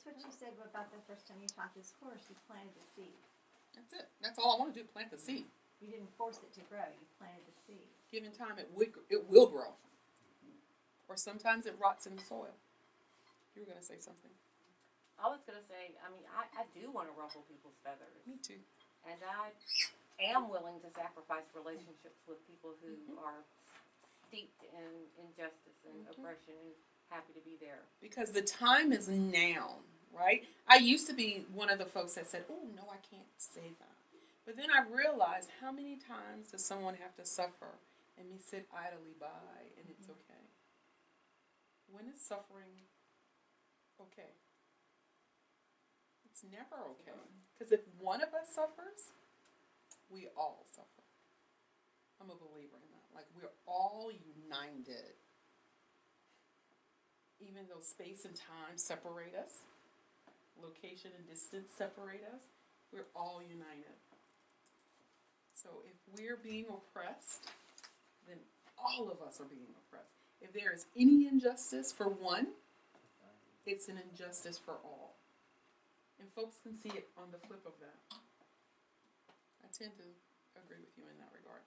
what you said about the first time you taught this course. You planted the seed. That's it. That's all I want to do, plant the seed. You didn't force it to grow. You planted the seed. Given time, it will grow. Or sometimes it rots in the soil. You were going to say something. I was going to say, I mean, I do want to ruffle people's feathers. Me too. And I am willing to sacrifice relationships with people who are steeped in injustice and oppression and happy to be there. Because the time is now, right? I used to be one of the folks that said, oh, no, I can't say that. But then I realized how many times does someone have to suffer and me sit idly by and it's okay? When is suffering okay? It's never okay. Because if one of us suffers, we all suffer. I'm a believer in that. Like, we're all united. Even though space and time separate us, location and distance separate us, we're all united. So if we're being oppressed, then all of us are being oppressed. If there is any injustice for one, it's an injustice for all. And folks can see it on the flip of that. I tend to agree with you in that regard.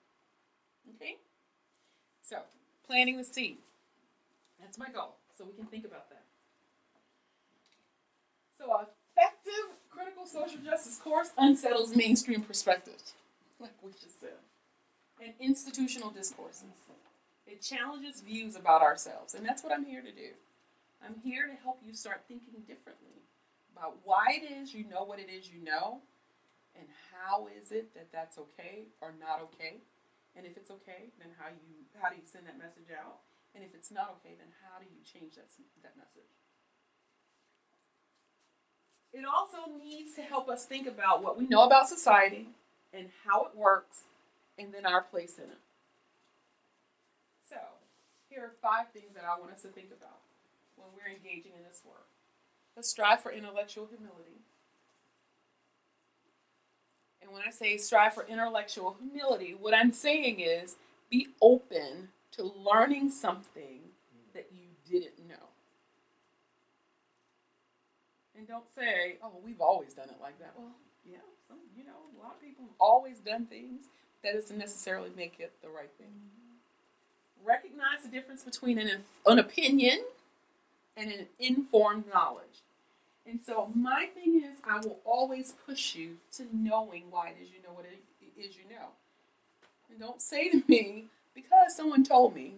Okay? So, planting the seed. That's my goal. So we can think about that. So, an effective critical social justice course unsettles mainstream perspectives, like we just said, and institutional discourses. It challenges views about ourselves, and that's what I'm here to do. I'm here to help you start thinking differently about why it is you know what it is you know, and how is it that that's okay or not okay. And if it's okay, then how do you send that message out? And if it's not okay, then how do you change that message? It also needs to help us think about what we know about society and how it works, and then our place in it. So, here are 5 things that I want us to think about when we're engaging in this work. Let's strive for intellectual humility. And when I say strive for intellectual humility, what I'm saying is be open to learning something that you didn't know. And don't say, oh, we've always done it like that. Well, yeah, a lot of people have always done things. That doesn't necessarily make it the right thing. Recognize the difference between an opinion and an informed knowledge. And so my thing is, I will always push you to knowing why it is you know what it is you know. And don't say to me, because someone told me.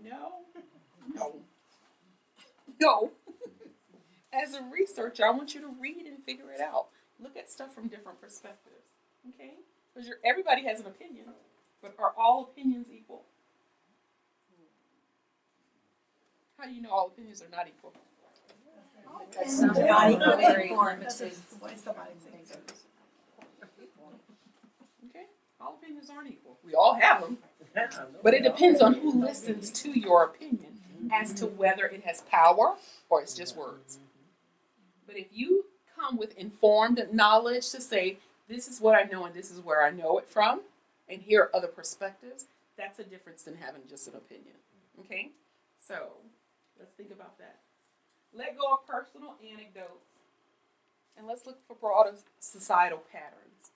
No. As a researcher, I want you to read and figure it out. Look at stuff from different perspectives. Okay? Because everybody has an opinion, but are all opinions equal? How do you know all opinions are not equal? Somebody very informative. Okay? All opinions aren't equal. We all have them. But it depends on who listens to your opinion as to whether it has power or it's just words. But if you come with informed knowledge to say, this is what I know and this is where I know it from, and here are other perspectives, that's a difference than having just an opinion. Okay? So, let's think about that. Let go of personal anecdotes, and let's look for broader societal patterns.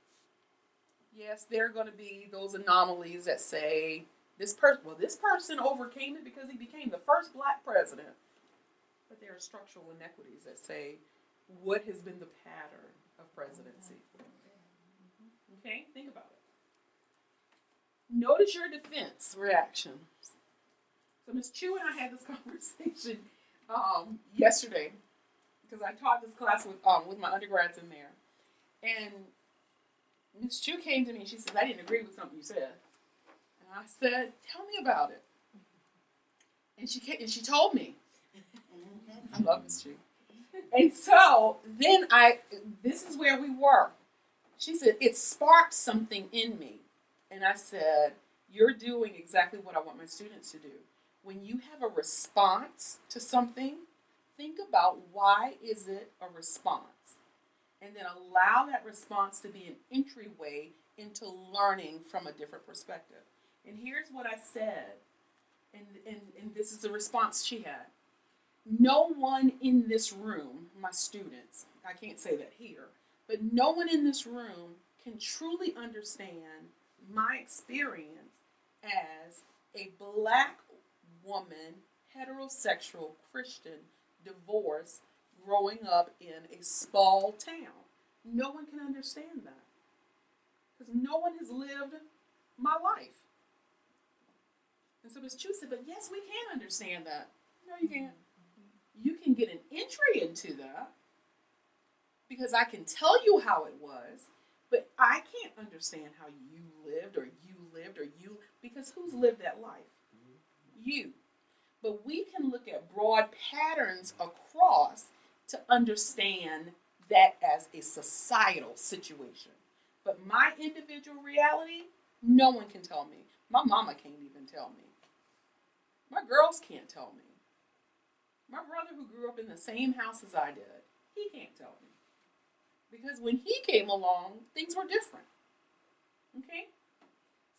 Yes, there are going to be those anomalies that say, this person overcame it because he became the first black president. But there are structural inequities that say, what has been the pattern of presidency? Okay, think about it. Notice your defense reactions. So Ms. Chu and I had this conversation yesterday because I taught this class with my undergrads in there. And Ms. Chu came to me and she said, I didn't agree with something you said. And I said, tell me about it. And she told me. I love Ms. Chu. And so then this is where we were. She said, it sparked something in me. And I said, you're doing exactly what I want my students to do. When you have a response to something, think about why is it a response? And then allow that response to be an entryway into learning from a different perspective. And here's what I said, and this is the response she had. no one in this room, my students, I can't say that here, but no one in this room can truly understand my experience as a black woman, heterosexual, Christian, divorced, growing up in a small town. No one can understand that. Because no one has lived my life. And so Ms. Chu said, but yes, we can understand that. No, you can't. You can get an entry into that because I can tell you how it was, but I can't understand how you lived or you, because who's lived that life? You. But we can look at broad patterns across to understand that as a societal situation. But my individual reality, no one can tell me. My mama can't even tell me. My girls can't tell me. My brother, who grew up in the same house as I did, he can't tell me. Because when he came along, things were different. Okay?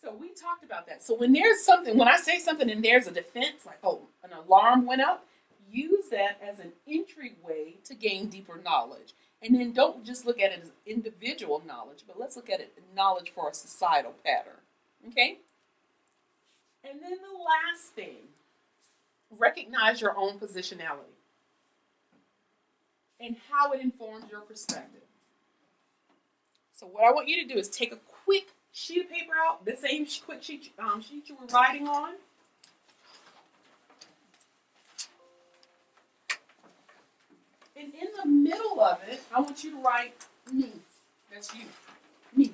So we talked about that. So when there's something, when I say something and there's a defense, like, oh, an alarm went up, use that as an entryway to gain deeper knowledge. And then don't just look at it as individual knowledge, but let's look at it as knowledge for a societal pattern. Okay? And then the last thing, recognize your own positionality and how it informs your perspective. So what I want you to do is take a quick sheet of paper out, the same quick sheet you were writing on. And in the middle of it, I want you to write me. That's you. Me.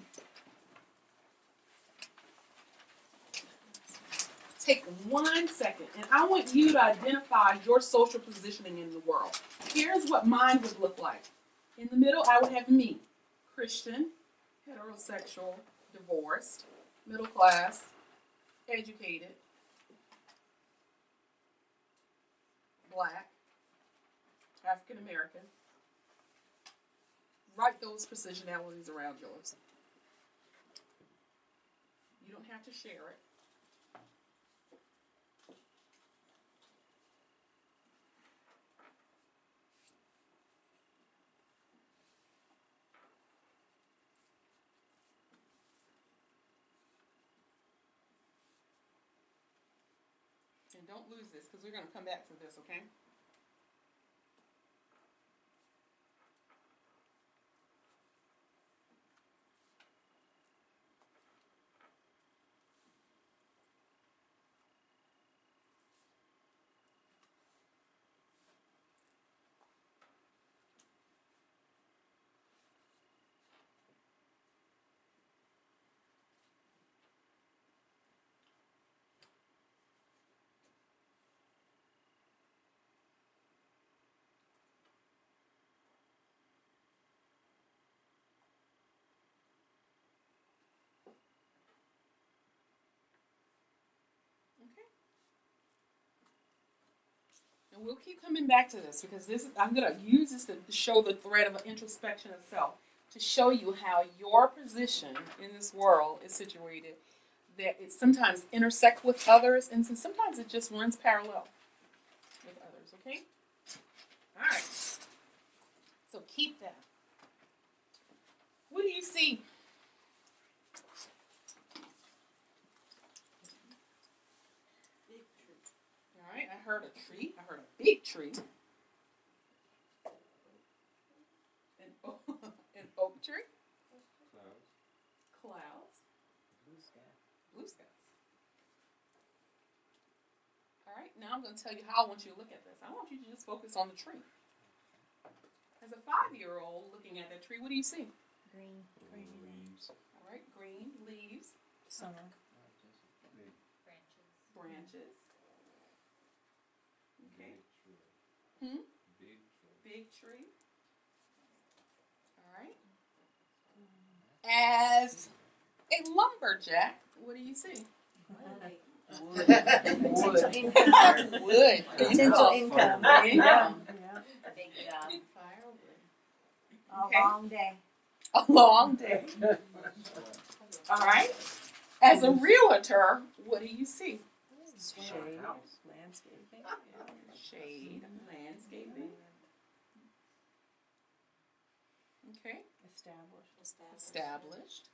Take 1 second, and I want you to identify your social positioning in the world. Here's what mine would look like. In the middle, I would have me. Christian, heterosexual, divorced, middle class, educated, black, African American. Write those positionalities around yours. You don't have to share it. And don't lose this because we're going to come back to this, okay? And we'll keep coming back to this because I'm going to use this to show the thread of introspection itself, to show you how your position in this world is situated, that it sometimes intersects with others, and sometimes it just runs parallel with others, okay? All right. So keep that. What do you see? All right, I heard a tree. I heard a big tree. An oak tree. Clouds. Blue skies. All right, now I'm going to tell you how I want you to look at this. I want you to just focus on the tree. As a 5-year-old looking at that tree, what do you see? Green. Leaves. All right, green leaves, Summer. branches. Okay. Big tree. Hmm? Big tree. Big tree. All right. As a lumberjack, what do you see? Wood. Potential income. Wood. Potential income. Income. Yeah. A big job. Firewood. A Okay. long day. A long day. All right. As a realtor, what do you see? Shade, landscaping. shade, landscaping. Okay, established.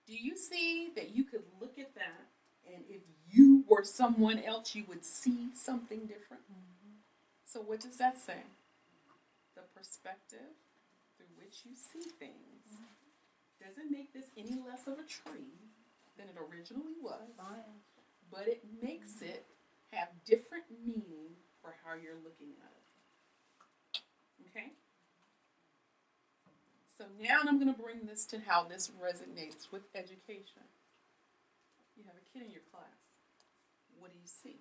Do you see that you could look at that, and if you were someone else, you would see something different? So what does that say? The perspective through which you see things doesn't make this any less of a tree than it originally was, but it makes it have different meaning for how you're looking at it. Okay? So now I'm going to bring this to how this resonates with education. You have a kid in your class. What do you see?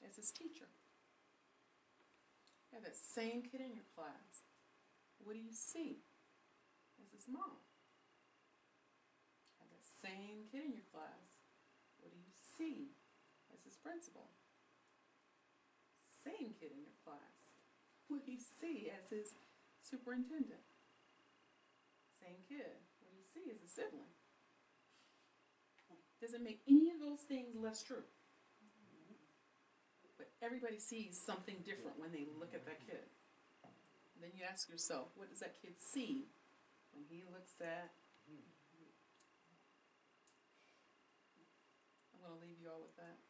As his teacher. You have that same kid in your class. What do you see? As his mom. You have that same kid in your class. What do you see? As his principal. Same kid in your class. What do you see as his superintendent? Same kid. What do you see as a sibling? Doesn't make any of those things less true. But everybody sees something different when they look at that kid. And then you ask yourself, what does that kid see when he looks at? I'm going to leave you all with that.